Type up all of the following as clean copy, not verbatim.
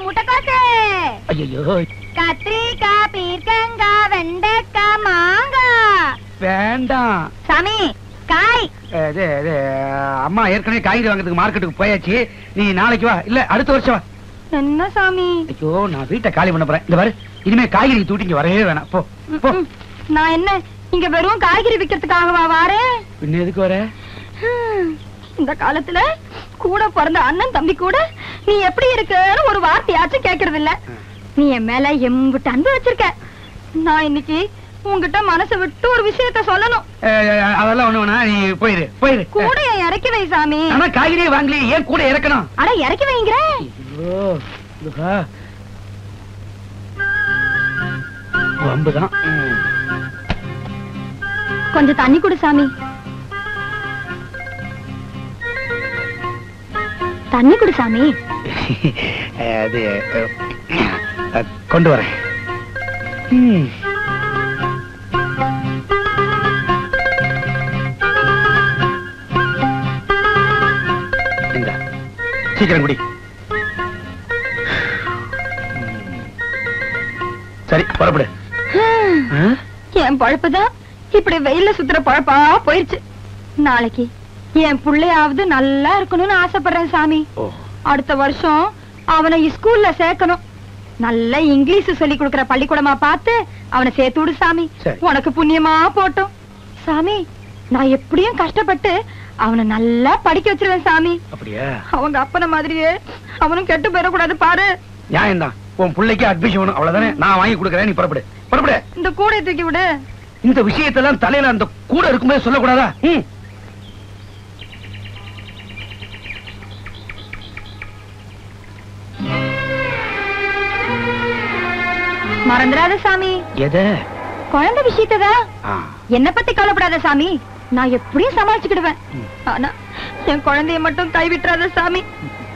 முட்டைக்கோசு. ஐயோ. கத்திரிக்காய், பீர்க்கங்காய், வெண்டைக்காய், மாங்காய். வேண்டாம் சாமி. காய். அம்மா ஏற்கனவே காய்கறி வாங்குறதுக்கு மார்க்கெட்டுக்கு போயாச்சு. நீ நாளைக்கு வா, இல்ல அடுத்த வருஷம் வா. என்ன சாமி? ஐயோ, நான் வீட்டை காலி பண்ண போறேன். இந்த பாரு, இனிமே காய்கறி தூட்டி இங்க வரவே வேணாம். போ போ. நான் என்ன இங்க வெறும் காய்கறி விக்கிறதுக்காகவா வாரேன்? பின்ன எதுக்கு வர? இந்த காலத்துல கூட பிறந்த அண்ணன் தம்பி கூட நீ எப்படி இருக்கன்னு ஒரு வார்த்தையாச்சும் கேக்குறது இல்ல. நீ என் மேல எம்பிட்டு அன்பு வச்சிருக்க. நான் இன்னைக்கு உங்ககிட்ட மனசு விட்டு ஒரு விஷயத்த சொல்லணும். அதெல்லாம் ஒண்ணு வேணா, நீ போயிரு போயிரு. கூட இறக்கி வை சாமி. ஆனா காய்கறியே வாங்கலையே, ஏன் கூட இறக்கணும்? அட இறக்கி வைங்கிறேன். வம்புதான். கொஞ்சம் தண்ணி குடு சாமி. தண்ணி குடு சாமி. அது கொண்டு வரேன். சீக்கிரம் குடி. சரி, புறப்படு. என் பழப்புதான் இப்படி வெயில சுத்துற பழப்பா போயிருச்சு. நாளைக்கு என் பிள்ளையாவது நல்லா இருக்கணும்னு ஆசைப்படுறேன் சாமி. அடுத்த வருஷம் அவனை ஸ்கூல்ல சேர்க்கணும். நல்ல இங்கிலீஷ் சொல்லி கொடுக்கற பள்ளிக்கூடமா பார்த்து அவனை சேர்த்து விடு சாமி. உனக்கு புண்ணியமா போட்டோம் சாமி. நான் எப்படியும் கஷ்டப்பட்டு அவனை நல்லா படிக்க வச்சிருவேன் சாமி. அப்படியா? அவங்க அப்பன மாதிரியே அவனும் கெட்டு போயிடக்கூடாது பாரு. நியாயம் தான். உன் பிள்ளைக்கு அட்மிஷன் வேணும், அவ்வளவுதானே. நான் வாங்கி கொடுக்கறேன், நீ புறப்படு புறப்படு. இந்த கூடையை தூக்கி விடு. இந்த விஷயத்தெல்லாம் தலையில அந்த கூட இருக்கும்போது சொல்லக்கூடாதா? மறந்துடாத சாமி. எத? குழந்தை விஷயத்ததான். என்ன பத்தி கவலைப்படாத சாமி. நான் எப்படியும் சமாளிச்சுக்கிடுவேன். ஆனா என் குழந்தைய மட்டும் கைவிட்டுறாத சாமி.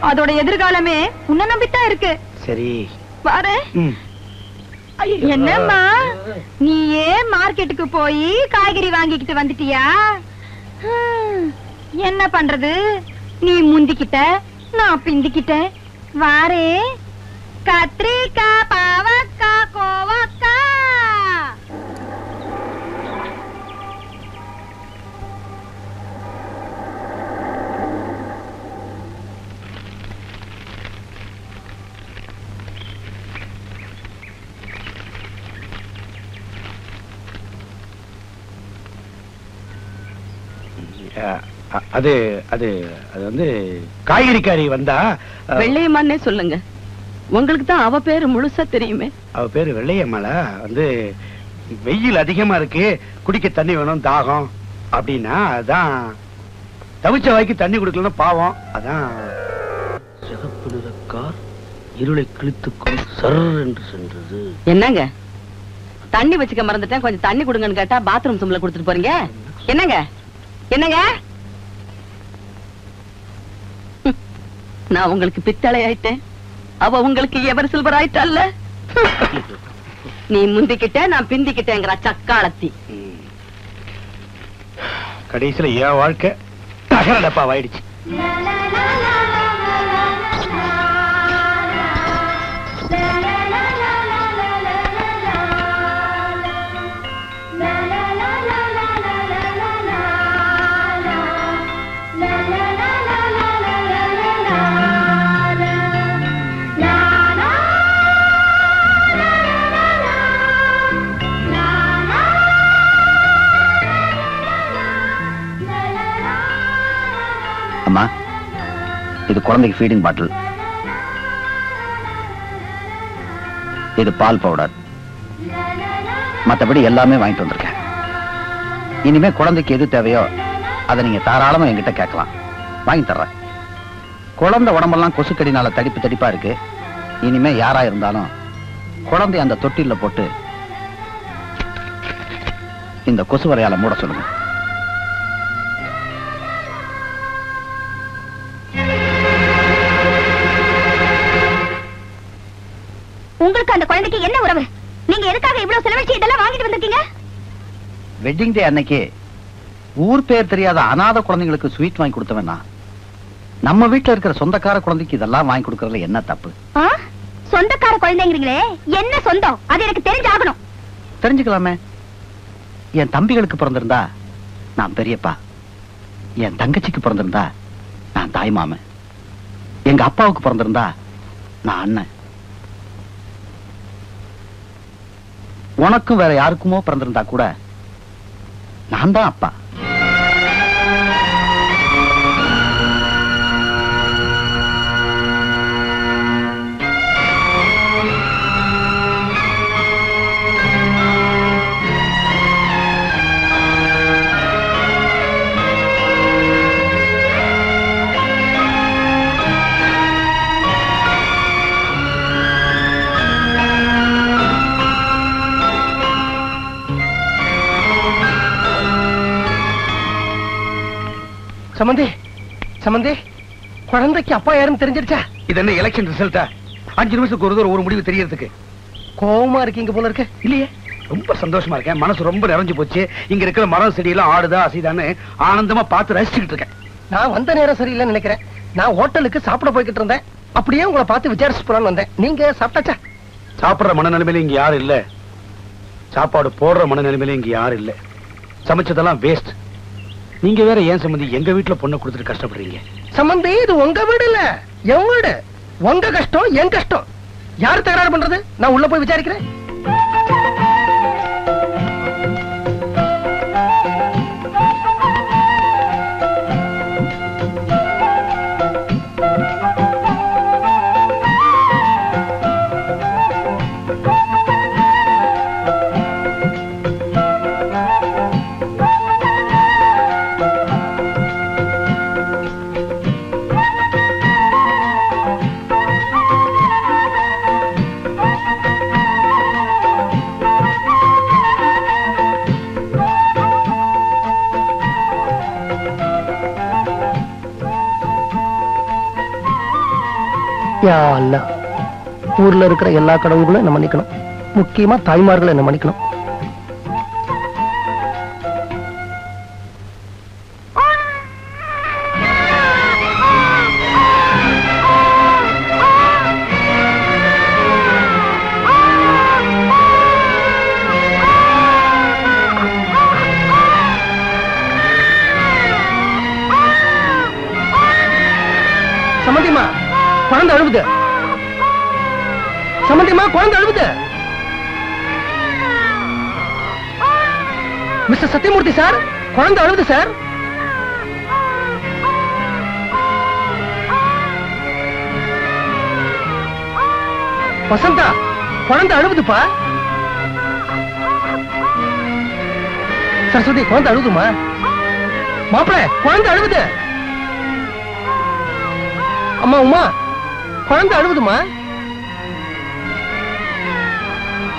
அதோட எதிர்காலமே உன்னை நம்பித்தான் இருக்கு. சரி பாரு. என்னம்மா, நீ ஏன் மார்க்கெட்டுக்கு போய் காய்கறி வாங்கிக்கிட்டு வந்துட்டியா? என்ன பண்றது, நீ முந்திக்கிட்ட நான் பிந்திக்கிட்டேன். வாரே. கத்திரிக்காய், பாவக்காய், கோவக்காய். அது அது அது வந்து காய்கறிக்காரி வந்தா. வெள்ளையம்மானே சொல்லுங்க, உங்களுக்கு தான் அவ பேரு முழுசா தெரியுமே. அவ பேரு வெள்ளையம்மாளா? வந்து வெயில் அதிகமா இருக்கு, குடிக்க தண்ணி வேணும், தாகம் அப்படின்னா அதான் தவிச்ச வாய்க்கு தண்ணி குடுக்கலன்னா பாவம். அதான் சிகப்பு நிற கார் இருளை கிழித்துக்கும் சர் என்று சென்றது. என்னங்க தண்ணி வச்சுக்க மறந்துட்டேன், கொஞ்சம் தண்ணி கொடுங்கன்னு கேட்டா பாத்ரூம் சும்ல கொடுத்துட்டு போறீங்க. என்னங்க என்னங்க, நான் உங்களுக்கு பித்தளை ஆயிட்டேன், அவ உங்களுக்கு எவர் சில்வர் ஆயிட்டல்ல. நீ முந்திக்கிட்ட நான் பிந்திக்கிட்டேங்கிற சக்காலத்தி. கடைசியில என் வாழ்க்கை தகரடப்பா ஆயிடுச்சு. அம்மா, இது குழந்தைக்கு ஃபீடிங் பாட்டில், இது பால் பவுடர், மற்றபடி எல்லாமே வாங்கிட்டு வந்திருக்கேன். இனிமே குழந்தைக்கு எது தேவையோ அதை நீங்க தாராளமா என்கிட்ட கேட்கலாம், வாங்கி தர்றேன். குழந்தை உடம்பெல்லாம் கொசுக்கடினால தடிப்பு தடிப்பா இருக்கு. இனிமே யாரா இருந்தாலும் குழந்தை அந்த தொட்டில போட்டு இந்த கொசு வரையால மூட சொல்லுங்க. உங்களுக்கு அந்த குழந்தைக்கு என்ன உறவு? நீங்க எதுக்காக இவ்வளவு செலவழிச்சு இதெல்லாம் வாங்கிட்டு வந்திருக்கீங்க? வெட்டிங் டே அன்னைக்கு ஊர் பேர் தெரியாத அநாத குழந்தைங்களுக்கு ஸ்வீட் வாங்கி கொடுத்தவனா, நம்ம வீட்டுல இருக்கிற சொந்தக்கார குழந்தைக்கு இதெல்லாம் வாங்கி கொடுக்கறதுல என்ன தப்பு? சொந்தக்கார குழந்தைங்கிறீங்களே, என்ன சொந்தம்? அது எனக்கு தெரிஞ்சாகணும். தெரிஞ்சுக்கலாமே. என் தம்பிகளுக்கு பிறந்திருந்தா நான் பெரியப்பா, என் தங்கச்சிக்கு பிறந்திருந்தா நான் தாய் மாமன், எங்க அப்பாவுக்கு பிறந்திருந்தா நான் அண்ணன், உனக்கும் வேற யாருக்குமோ பிறந்திருந்தா கூட நான் தான் அப்பா. சம்பந்தி, சம்பந்தி, குழந்தைக்கு அப்பா யாருன்னு தெரிஞ்சிருச்சா? இது என்ன எலெக்ஷன் ரிசல்ட்டா? 5 நிமிஷத்துக்கு ஒரு முடிவு தெரியறதுக்கு கோவமா இருக்கீங்க போல இருக்கு. இல்லையே, ரொம்ப சந்தோஷமா இருக்கேன். மனசு ரொம்ப நிறைஞ்சு போச்சு. இங்க இருக்கிற மரம் செடி எல்லாம் ஆடுதா அசைதான்னு ஆனந்தமா பார்த்து ரசிச்சுக்கிட்டு இருக்கேன். நான் வந்த நேரம் சரியில்லைன்னு நினைக்கிறேன். நான் ஹோட்டலுக்கு சாப்பிட போய்கிட்டு இருந்தேன். அப்படியே உங்களை பார்த்து விசாரிச்சு போலான்னு வந்தேன். நீங்க சாப்பிட்டாச்சா? சாப்பிடுற மனநிலைமையில இங்க யாரும் இல்ல, சாப்பாடு போடுற மனநிலைமையில இங்க யாரும் இல்ல. சமைச்சதெல்லாம் வேஸ்ட். நீங்க வேற ஏன் சம்பந்தி எங்க வீட்டுல பொண்ணை கொடுத்துட்டு கஷ்டப்படுறீங்க? சம்பந்தி, இது உங்க வீடு இல்ல, என் வீடு. உங்க கஷ்டம் என் கஷ்டம். யாரு தகராறு பண்றது? நான் உள்ள போய் விசாரிக்கிறேன். யா அல்லாஹ், ஊர்ல இருக்கிற எல்லா கடவுள்களும் என்ன மன்னிக்கணும். முக்கியமா தாய்மார்களை என்ன மன்னிக்கணும். சம்மந்திமா, குழந்தை அழுவுது. சம்பந்திமா, குழந்தை அழுவுது. மிஸ்டர் சத்தியமூர்த்தி சார், குழந்தை அழுவுது சார். வசந்தா, குழந்தை அழுவுதுப்பா. சரஸ்வதி, குழந்தை அழுவுதுமா. மாப்பிள்ளை, குழந்தை அழுவுது. அம்மா உமா, குழந்தை அழுவுதுமா.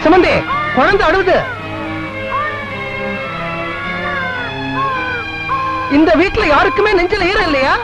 சம்பந்தி, குழந்தை அழுவுது. இந்த வீட்டுல யாருக்குமே நெஞ்சில ஈரம் இல்லையா?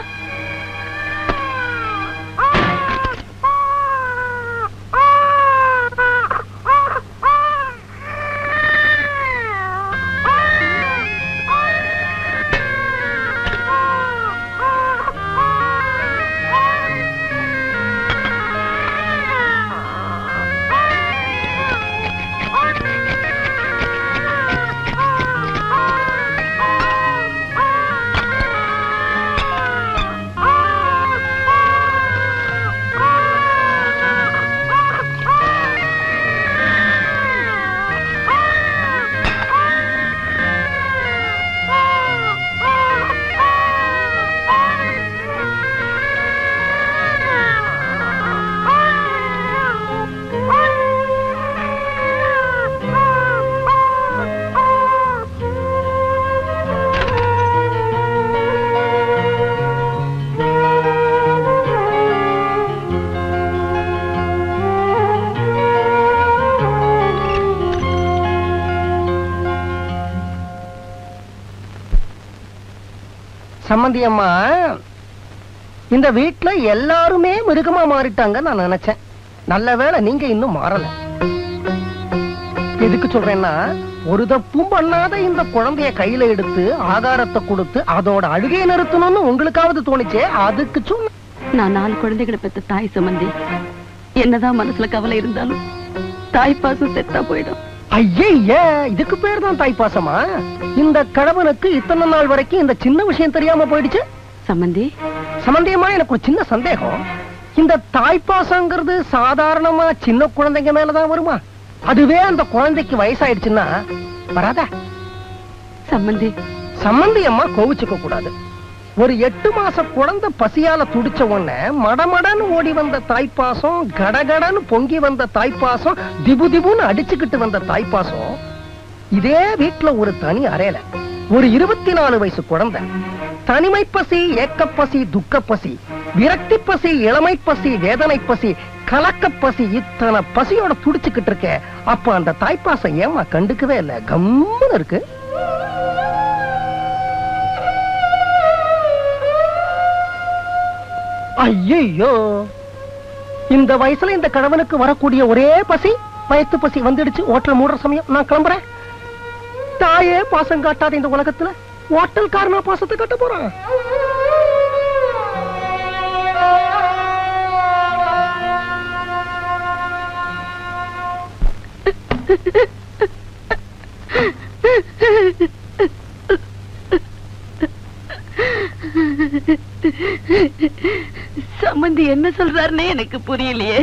சம்பந்தி அம்மா, இந்த வீட்டுல எல்லாருமே மிருகமா மாறிட்டாங்க நான் நினைச்சேன். நல்ல வேளை நீங்க இன்னும் மாறல. எதுக்கு சொல்றேன்னா, ஒரு தப்பும் பண்ணாத இந்த குழந்தைய கையில எடுத்து ஆகாரத்தை கொடுத்து அதோட அழுகையை நிறுத்தணும்னு உங்களுக்காவது தோணுச்சே, அதுக்கு சொன்ன. நான் 4 குழந்தைகளை பெற்ற தாய் சம்பந்தி. என்னதான் மனசுல கவலை இருந்தாலும் தாய்ப்பாசம் செத்தா போயிடும். ஐய, இதுக்கு பேர் தான் தாய்ப்பாசமா? இந்த கணவனுக்கு இத்தனை நாள் வரைக்கும் இந்த சின்ன விஷயம் தெரியாம போயிடுச்சு. சம்பந்தி, சம்பந்தியமா எனக்கு ஒரு சின்ன சந்தேகம். இந்த தாய்ப்பாசங்கிறது சாதாரணமா சின்ன குழந்தைங்க மேலதான் வருமா? அதுவே அந்த குழந்தைக்கு வயசாயிடுச்சுன்னா வராதா? சம்பந்தி, சம்பந்தியம்மா கோவிச்சுக்க கூடாது. ஒரு 8 மாச குழந்தை பசியால துடிச்ச உடனே மடமடன்னு ஓடி வந்த தாய்ப்பாசம், கடகடன்னு பொங்கி வந்த தாய்ப்பாசம், திபு திபுன்னு அடிச்சுக்கிட்டு வந்த தாய்ப்பாசம், இதே வீட்டுல ஒரு தனி அறையில ஒரு 24 வயசு குழந்தை தனிமை பசி, ஏக்கப்பசி, துக்கப்பசி, விரக்தி பசி, இளமை பசி, வேதனை பசி, கலக்க பசி, இத்தனை பசியோட துடிச்சுக்கிட்டு இருக்க. அப்ப அந்த தாய்ப்பாசம் ஏமா கண்டுக்கவே இல்ல, கம்முன்னு இருக்கு? ஐயோ, இந்த வயசுல இந்த கணவனுக்கு வரக்கூடிய ஒரே பசி வயத்து பசி வந்துடுச்சு. ஹோட்டல் மூடுற சமயம் நான் கிளம்புறேன். தாயே பாசம் காட்டாத இந்த உலகத்துல ஹோட்டல் காரனா பாசத்தை காட்ட போறான். சம்பந்தி என்ன சொல்றாருன்னு எனக்கு புரியலையே.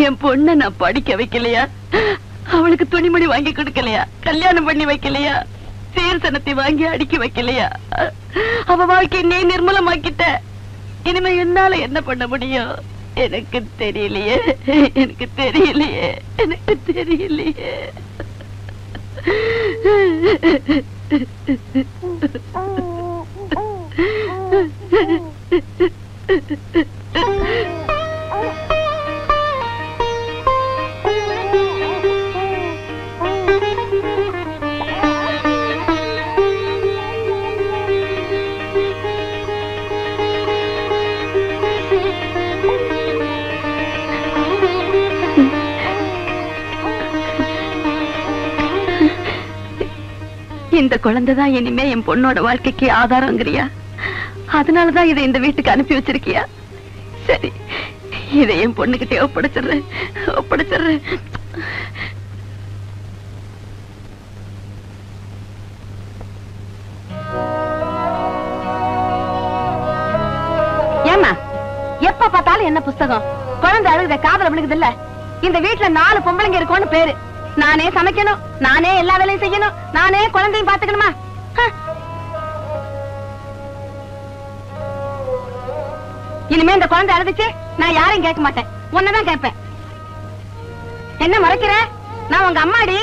என் பொண்ண நான் படிக்க வைக்கலையா? அவளுக்கு துணிமணி வாங்கி கொடுக்கலையா? கல்யாணம் பண்ணி வைக்கலையா? சீர்சனத்தை வாங்கி அடுக்கி வைக்கலையா? அவ வாழ்க்கையை நீ நிர்மலமாக்கிட்ட. இனிமே என்னால என்ன பண்ண முடியும்? எனக்கு தெரியலையே, எனக்கு தெரியலையே, எனக்கு தெரியலையே. இந்த குழந்தைதான் இனிமே என் பொண்ணோட வாழ்க்கைக்கு ஆதாரங்கிறியா? அதனாலதான் இதை இந்த வீட்டுக்கு அனுப்பி வச்சிருக்கியா? சரி, இதை என் பொண்ணுகிட்டே ஒப்படைச்சிடுறேன். ஏமா எப்ப பார்த்தாலும் என்ன புஸ்தகம்? குழந்தை அழுகுத காதல விழுகுது இல்ல? இந்த வீட்டுல 4 பொம்பளைங்க இருக்கும்னு பேரு. நானே சமைக்கணும், நானே எல்லா வேலையும் செய்யணும், நானே குழந்தையும் பாத்துக்கணுமா? இனிமே இந்த குழந்தை அழுதுச்சு நான் யாரையும் கேட்க மாட்டேன், உன்னதான் கேட்பேன். என்ன மறைக்கிற? நான் உங்க அம்மாடி.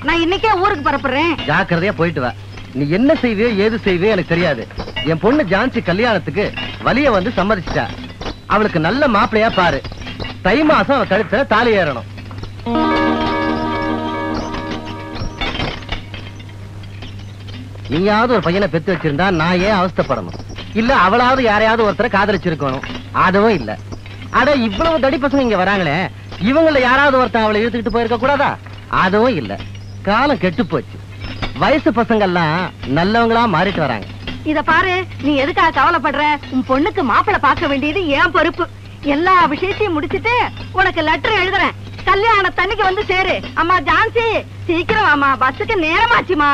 நான் இன்னைக்கே ஊருக்கு பரப்புறேன். ஜாக்கிரதையா போயிட்டு வா. நீ என்ன செய்வே ஏது செய்வே எனக்கு தெரியாது. என் பொண்ணு ஜான்சி கல்யாணத்துக்கு வலிய வந்து சம்மதிச்சிட்டா. அவளுக்கு நல்ல மாப்பிளையா பாரு. தை மாசம் அவ கழுத்துல தாலி ஏறணும். நீயாவது ஒரு பையனை பெத்து வச்சிருந்தா நான் ஏன் அவஸ்தைப்படணும்? இல்ல அவளாவது யாரையாவது ஒருத்தரை காதலிச்சிருக்கணும். அதுவும் இல்ல. அட இவ்வளவு தடி பசங்க இங்க வராங்களே, இவங்கள யாராவது ஒருத்தன் அவளை இழுத்துக்கிட்டு போயிருக்க கூடாதா? அதுவும் இல்ல. காலம் கெட்டு போச்சு. வயசு பசங்க எல்லாம் நல்லவங்களா மாறிட்டு வராங்க. இத பாரு, நீ எதுக்காக கவலைப்படுற? உன் பொண்ணுக்கு மாப்பிள்ளை பார்க்க வேண்டியது ஏன் பொறுப்பு. எல்லா விஷயத்தையும் முடிச்சிட்டு உனக்கு லெட்டர் எழுதுறேன். கல்யாண தண்ணிக்கு வந்து சேரு. அம்மா ஜான்சி, சீக்கிரம் அம்மா, பஸ்ஸுக்கு நேரமாச்சுமா.